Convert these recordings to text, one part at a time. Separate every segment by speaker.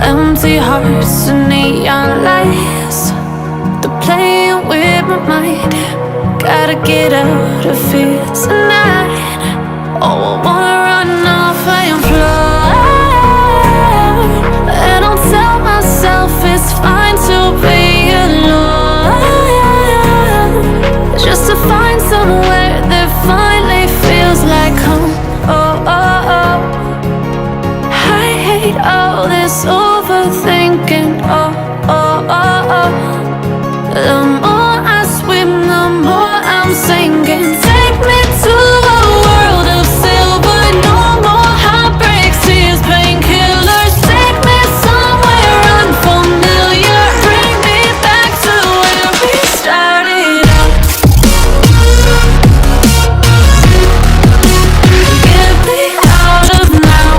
Speaker 1: Empty hearts and neon lights, they're playing with my mind. Gotta get out of here tonight. Oh, I wanna run off and fly. And I'll tell myself it's fine to be alone, just to find somewhere that finally feels like home. Oh, oh, oh. I hate all this overthinking. Oh, oh, oh, oh. The more I swim, the more I'm sinking. Take me to a world of silver. No more heartbreaks, tears, painkillers. Take me somewhere unfamiliar. Bring me back to where we started out. Get me out of now,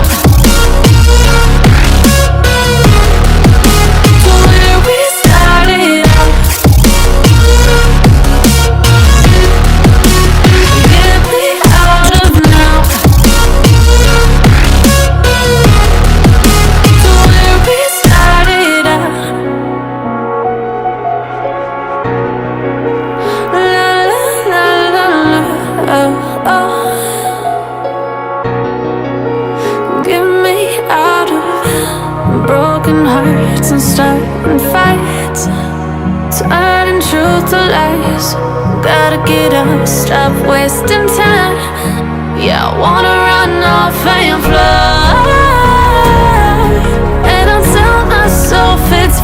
Speaker 1: to where we started out. Get me out of now, to where we started out. La la la la la, oh, oh. Get me out of broken hearts and starting fights, turning truth to lies. Gotta get up, stop wasting time. Yeah, I wanna run off and fly. And I'll tell myself it's